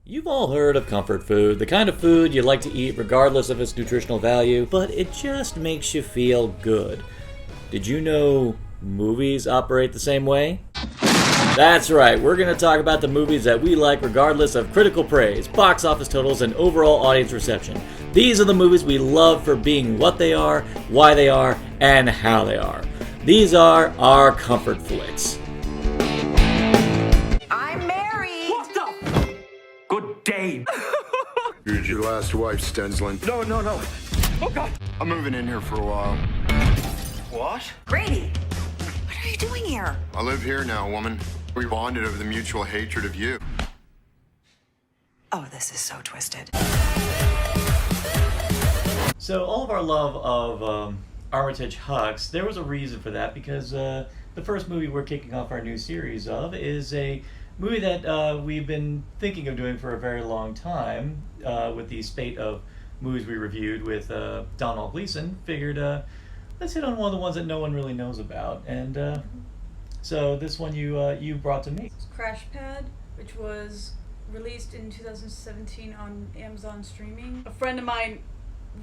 You've all heard of comfort food, the kind of food you like to eat regardless of its nutritional value, but it just makes you feel good. Did you know movies operate the same way? That's right, we're going to talk about the movies that we like regardless of critical praise, box office totals, and overall audience reception. These are the movies we love for being what they are, why they are, and how they are. These are our comfort flicks. I'm married. What the? Good day. You're your last wife, Stensland. No. Oh, God. I'm moving in here for a while. What? Grady, what are you doing here? I live here now, woman. We bonded over the mutual hatred of you. Oh, this is so twisted. So all of our love of Armitage Hux, there was a reason for that because the first movie we're kicking off our new series of is a movie that we've been thinking of doing for a very long time with the spate of movies we reviewed with Donald Gleason. Figured let's hit on one of the ones that no one really knows about, and so this one you brought to me. It's Crash Pad, which was released in 2017 on Amazon streaming. A friend of mine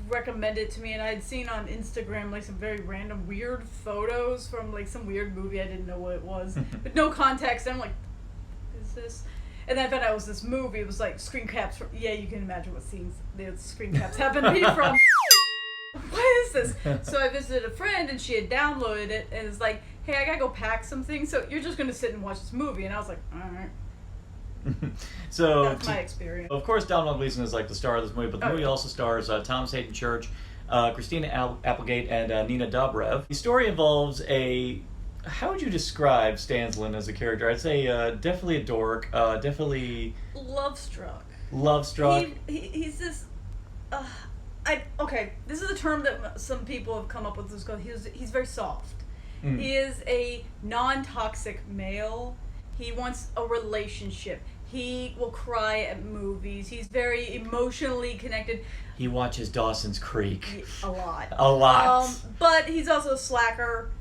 recommended it to me, and I had seen on Instagram like some very random weird photos from like some weird movie. I didn't know what it was, but no context. And I'm like, is this? And then I found out it was this movie. It was like screen caps from, yeah, you can imagine what scenes the screen caps happen to be from. What is this? So I visited a friend and she had downloaded it and it's like, hey, I gotta go pack some things, so you're just gonna sit and watch this movie. And I was like, alright. So That's my experience. Of course, Donald Gleason is like the star of this movie, but the movie also stars Thomas Hayden Church, Christina Applegate, and Nina Dobrev. The story involves how would you describe Stensland as a character? I'd say definitely a dork, definitely Lovestruck. Lovestruck. He's this. Okay, this is a term that some people have come up with. He's very soft. He is a non-toxic male. He wants a relationship. He will cry at movies. He's very emotionally connected. He watches Dawson's Creek. A lot. A lot. But he's also a slacker.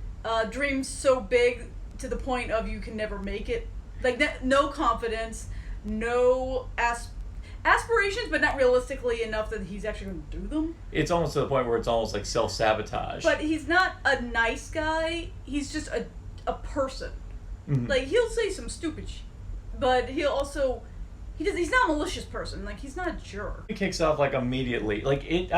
Dreams so big to the point of you can never make it. Like, no confidence, no aspirations, but not realistically enough that he's actually going to do them. It's almost to the point where it's almost like self-sabotage. But he's not a nice guy. He's just a person. Mm-hmm. Like, he'll say some stupid shit, but he'll also... He's not a malicious person. Like, he's not a jerk. It kicks off like immediately. Like its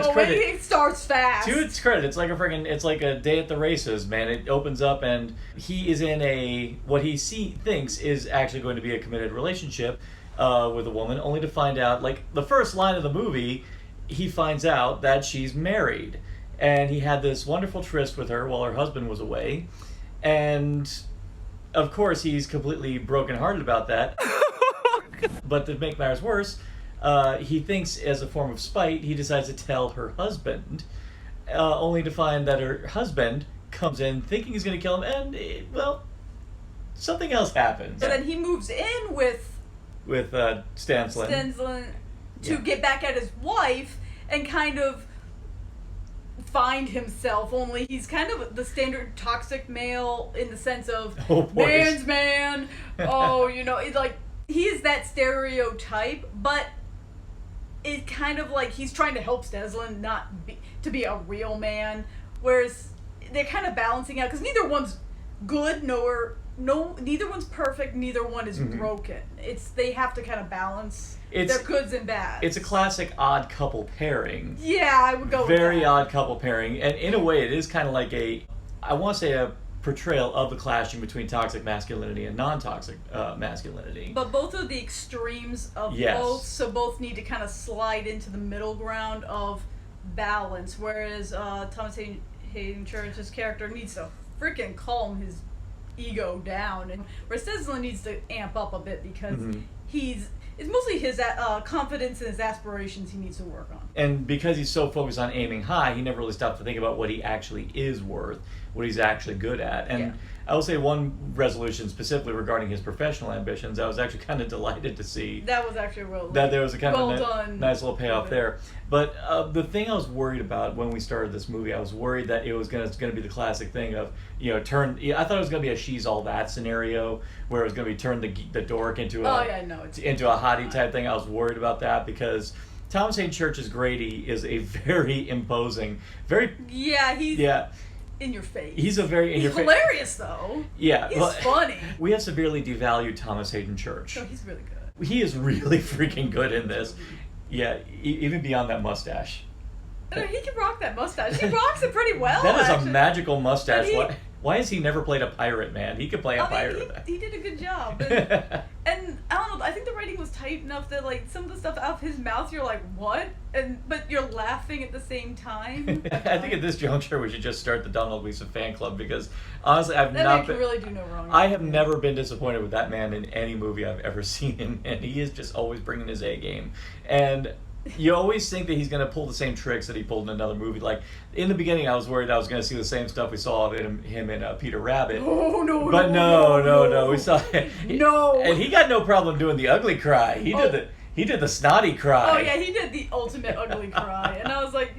credit. It starts fast. To its credit, it's like it's like a day at the races, man. It opens up and he is in what he thinks is actually going to be a committed relationship with a woman, only to find out, like the first line of the movie, he finds out that she's married, and he had this wonderful tryst with her while her husband was away, and of course he's completely brokenhearted about that. But to make matters worse, he thinks as a form of spite, he decides to tell her husband, only to find that her husband comes in thinking he's going to kill him, and, something else happens. So then he moves in with Stensland to get back at his wife and kind of find himself, only he's kind of the standard toxic male in the sense of man's man. It's like... He is that stereotype, but it's kind of like he's trying to help Stensland to be a real man, whereas they're kind of balancing out because neither one's good, neither one's perfect, neither one is broken. They have to kind of balance their goods and bads. It's a classic odd couple pairing. Yeah, I would go with that. Very odd couple pairing, and in a way, it is kind of like a portrayal of the clashing between toxic masculinity and non-toxic masculinity. But both are the extremes of both, so both need to kind of slide into the middle ground of balance, whereas Thomas Hayden Church's character needs to freaking calm his ego down, and whereas Stensland needs to amp up a bit because it's mostly his confidence and his aspirations he needs to work on. And because he's so focused on aiming high, he never really stops to think about what he actually is worth, what he's actually good at. And Yeah. I will say one resolution specifically regarding his professional ambitions, I was actually kind of delighted to see That was actually that there was a kind well of a done. nice little payoff there. But the thing I was worried about when we started this movie, I was worried that it was going to be the classic thing of, you know, I thought it was going to be a she's all that scenario where it was going to be turn the dork into into a hottie type thing. I was worried about that because Thomas Hayden Church's Grady is a very imposing, very he's in your face. He's a very in your face. Hilarious though. Yeah, he's funny. We have severely devalued Thomas Hayden Church. No, he's really good. He is really freaking good in this. Yeah, even beyond that mustache. I mean, he can rock that mustache. He rocks it pretty well. That is actually. a magical mustache. But Why has he never played a pirate, man? He could play a pirate. He did a good job. And I don't know, I think the writing was tight enough that like some of the stuff out of his mouth you're like, what? But you're laughing at the same time. I think at this juncture we should just start the Donald Gleason fan club because honestly that man can really do no wrong. I have never been disappointed with that man in any movie I've ever seen him, and he is just always bringing his A game. And you always think that he's going to pull the same tricks that he pulled in another movie. Like, in the beginning, I was worried I was going to see the same stuff we saw of him in Peter Rabbit. Oh, no, but no. We saw No. And he got no problem doing the ugly cry. He did the snotty cry. Oh, yeah, he did the ultimate ugly cry. And I was like,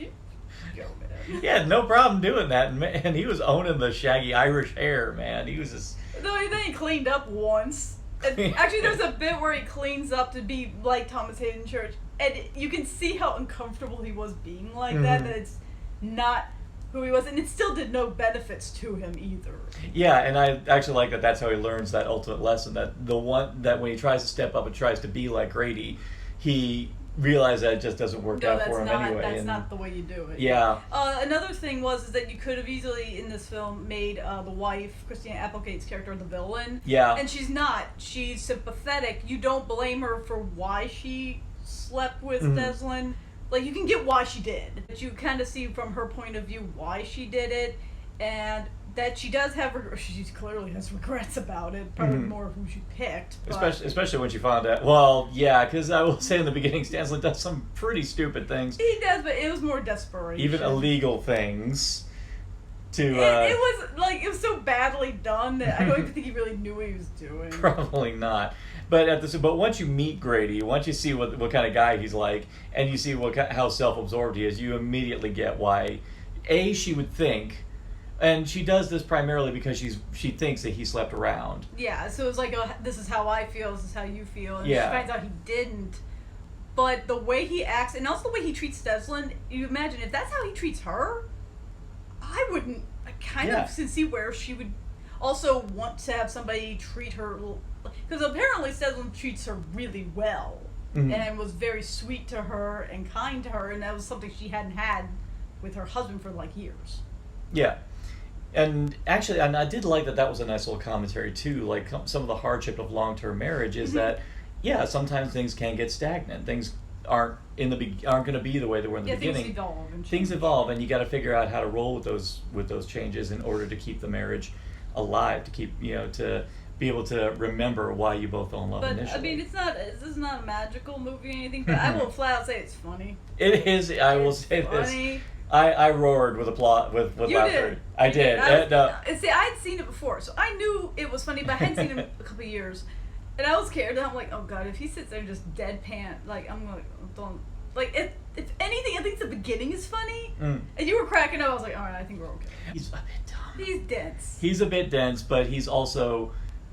go, man. He had no problem doing that. And he was owning the shaggy Irish hair, man. He was just... Then he cleaned up once. And actually, there's a bit where he cleans up to be like Thomas Hayden Church. And you can see how uncomfortable he was being like that it's not who he was. And it still did no benefits to him either. Yeah, and I actually like that that's how he learns that ultimate lesson, that when he tries to step up and tries to be like Grady, he realized that it just doesn't work out for him anyway. That's not the way you do it. Yeah. Another thing is that you could have easily, in this film, made the wife, Christina Applegate's character, the villain. Yeah. And she's not. She's sympathetic. You don't blame her for why she slept with Deslin. Like, you can get why she did. But you kind of see from her point of view why she did it. And that she does have, she clearly has regrets about it. Probably more of who she picked. But Especially when she found out. Well, yeah, because I will say in the beginning, Stanley does some pretty stupid things. He does, but it was more desperation. Even illegal things. It was so badly done that I don't even think he really knew what he was doing. Probably not. But once you meet Grady, once you see what kind of guy he's like, and you see how self-absorbed he is, you immediately get why she would think. And she does this primarily because she thinks that he slept around. Yeah, so it's like, this is how I feel, this is how you feel. And Yeah. she finds out he didn't. But the way he acts, and also the way he treats Deslin, you imagine, if that's how he treats her, I wouldn't. I kind of see where she would also want to have somebody treat her. Because apparently Deslin treats her really well. And was very sweet to her and kind to her. And that was something she hadn't had with her husband for like years. Yeah. And actually, and I did like that was a nice little commentary too. Like some of the hardship of long-term marriage is that, sometimes things can get stagnant. Things aren't going to be the way they were in the beginning. Things evolve. Things evolve, and you got to figure out how to roll with those changes in order to keep the marriage alive. To keep to be able to remember why you both fell in love initially. I mean, this is not a magical movie or anything, but I will flat out say it's funny. It is. I will say funny. this. I roared with applause with laughter. Did. I did. See, I'd seen it before, so I knew it was funny, but I hadn't seen it in a couple of years, and I was scared. And I'm like, oh god, if he sits there and just deadpan, like I'm like, don't. Like if anything, I think the beginning is funny, and you were cracking up. I was like, all right, I think we're okay. He's a bit dumb. He's dense. He's a bit dense, but he's also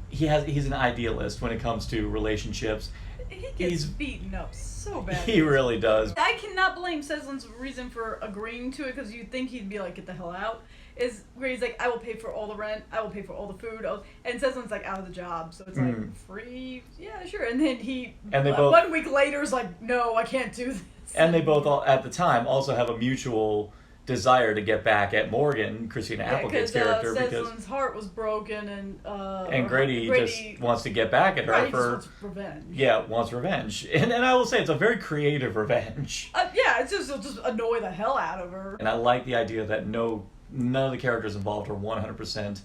he's an idealist when it comes to relationships. He gets beaten up so bad. He really does. I cannot blame Seslin's reason for agreeing to it, because you'd think he'd be like, get the hell out. Is where he's like, I will pay for all the rent, I will pay for all the food, and Seslin's like out of the job, so it's like free, yeah, sure. And then they both 1 week later is like, no, I can't do this. And they both at the time also have a mutual desire to get back at Morgan, Christina Applegate's character, because Seslin's heart was broken, and Grady just wants to get back at her he for just wants revenge. Yeah, wants revenge, and I will say it's a very creative revenge. It'll just annoy the hell out of her. And I like the idea that none of the characters involved are 100%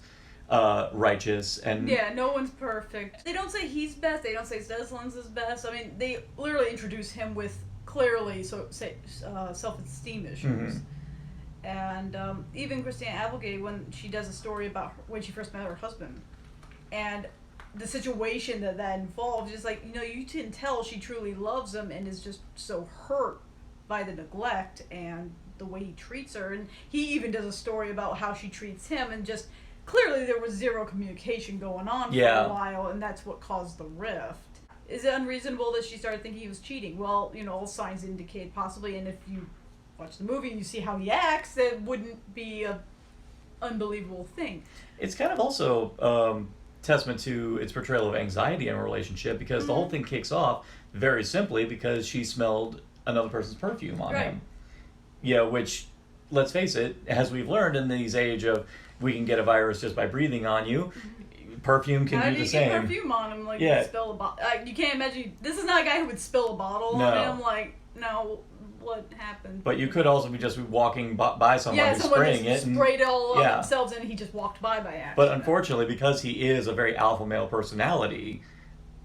righteous, and no one's perfect. They don't say he's best. They don't say Seslin's is best. I mean, they literally introduce him with clearly self-esteem issues. And even Christina Applegate, when she does a story about when she first met her husband, and the situation that involves, is like, you can tell she truly loves him and is just so hurt by the neglect and the way he treats her. And he even does a story about how she treats him, and just clearly there was zero communication going on for a while, and that's what caused the rift. Is it unreasonable that she started thinking he was cheating? Well, all signs indicate possibly, and if you watch the movie and you see how he acts, that wouldn't be a unbelievable thing. It's kind of also testament to its portrayal of anxiety in a relationship, because the whole thing kicks off very simply because she smelled another person's perfume on him. Which, let's face it, as we've learned in these age of we can get a virus just by breathing on you, perfume can do the same. How do you get perfume on him? Like, you spill a bottle. You can't imagine. This is not a guy who would spill a bottle on him. Like, no, what happened? But you could also be just walking by someone who's spraying it. And sprayed it all on themselves, and he just walked by accident. But unfortunately, because he is a very alpha male personality,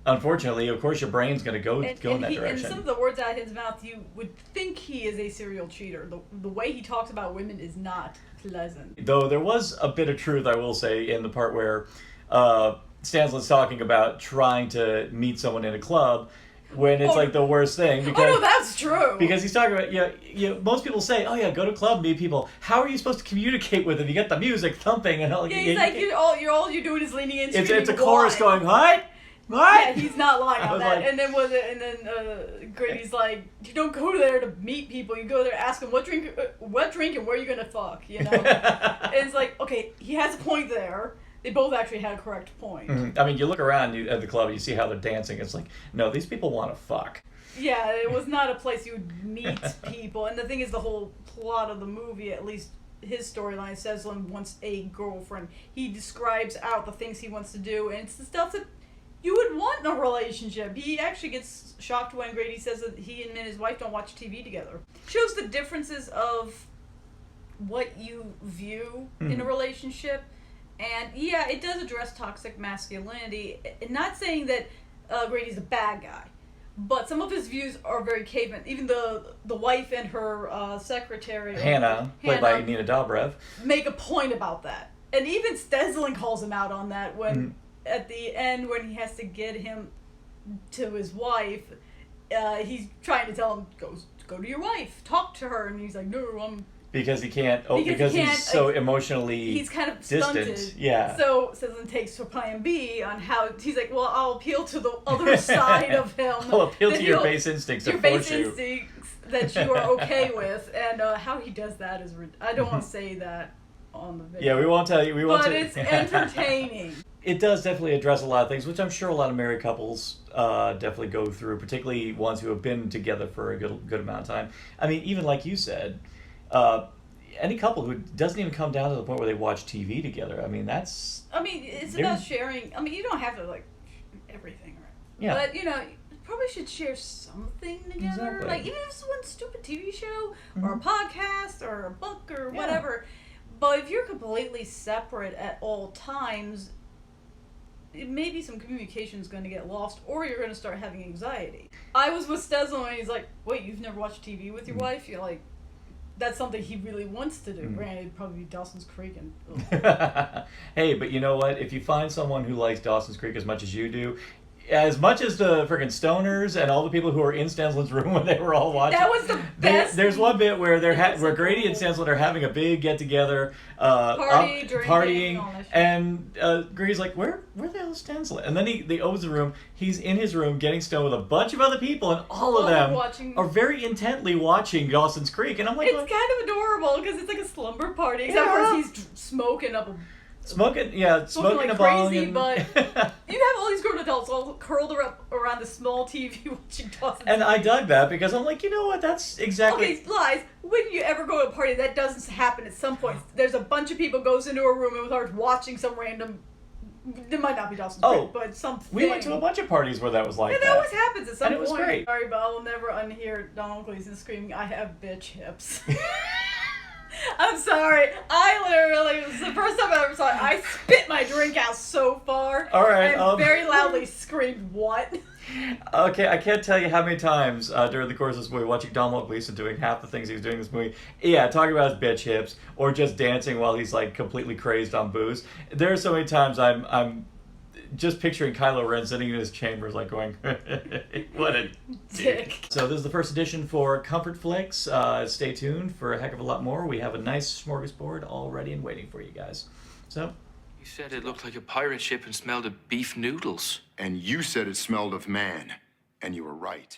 unfortunately, of course, your brain's going to go in that direction. And some of the words out of his mouth, you would think he is a serial cheater. The way he talks about women is not pleasant. Though there was a bit of truth, I will say, in the part where Stansley's talking about trying to meet someone in a club, when it's like the worst thing. Because, no, that's true. Because he's talking about, most people say, go to club, meet people. How are you supposed to communicate with them? You get the music thumping and all. Yeah, he's like, all you're doing is leaning in. It's a chorus going, what? What? Yeah, he's not lying on that. Like, and then Grady's like, you don't go there to meet people. You go there, ask them what drink, and where are you gonna fuck? And it's like, okay, he has a point there. They both actually had a correct point. Mm-hmm. I mean, you look around at the club, you see how they're dancing. It's like, no, these people want to fuck. Yeah, it was not a place you would meet people. And the thing is, the whole plot of the movie, at least his storyline, Seslin wants a girlfriend. He describes out the things he wants to do, and it's the stuff that you would want in a relationship. He actually gets shocked when Grady says that he and his wife don't watch TV together. Shows the differences of what you view in a relationship. And yeah, it does address toxic masculinity. Not saying that Grady's a bad guy, but some of his views are very caveman. Even the wife and her secretary, Hannah, played by Nina Dobrev, make a point about that. And even Steslin calls him out on that when at the end, when he has to get him to his wife, he's trying to tell him, go to your wife, talk to her, and he's like, no, I'm... Because he can't. Because he's so emotionally. He's kind of distant. Stunted. Yeah. So Seslin takes her plan B on how he's like, well, I'll appeal to the other side of him. I'll appeal to your base instincts. Your base instincts that you are okay with, and how he does that is. I don't want to say that on the video. Yeah, we won't tell you. But it's entertaining. It does definitely address a lot of things, which I'm sure a lot of married couples definitely go through, particularly ones who have been together for a good amount of time. I mean, even like you said. Any couple who doesn't even come down to the point where they watch TV together. I mean, that's... I mean, it's about sharing. I mean, you don't have to, like, everything, right? Yeah. But, you probably should share something together. Exactly. Like, even if it's one stupid TV show, or a podcast, or a book, or whatever. But if you're completely separate at all times, maybe some communication is going to get lost, or you're going to start having anxiety. I was with Steslin and he's like, wait, you've never watched TV with your wife? You're like... That's something he really wants to do. Granted, it'd probably be Dawson's Creek and... Hey, but you know what? If you find someone who likes Dawson's Creek as much as you do, as much as the freaking stoners and all the people who were in Stanslin's room when they were all watching... That was the best! There's one bit where where Grady and Stanslin are having a big get-together... partying, and Grady's like, where the hell is Stanslin? And then he opens the room, he's in his room getting stoned with a bunch of other people, and all of them are very intently watching Dawson's Creek, and I'm like... It's kind of adorable, because it's like a slumber party, except for he's smoking up a... Smoking like a crazy, bong. But you have all these grown adults all curled up around the small TV watching Dawson's And Creek. I dug that, because I'm like, you know what, that's exactly... Okay, lies. When you ever go to a party, that doesn't happen at some point. There's a bunch of people goes into a room and starts watching some random... It might not be Dawson's Creek, but something. We went to a bunch of parties where that was like that. It always happens at some point. And it was great. Sorry, but I will never unhear Donald Gleason screaming, I have bitch hips. I'm sorry. I literally, it was the first time I ever saw it. I spit my drink out so far. All right, And very loudly screamed, "What?" Okay, I can't tell you how many times during the course of this movie, watching Domhnall Gleeson doing half the things he was doing in this movie, talking about his bitch hips, or just dancing while he's like completely crazed on booze. There are so many times I'm just picturing Kylo Ren sitting in his chambers, like going, "What a dick." So this is the first edition for Comfort Flicks. Stay tuned for a heck of a lot more. We have a nice smorgasbord all ready and waiting for you guys. So. You said it looked like a pirate ship and smelled of beef noodles. And you said it smelled of man, and you were right.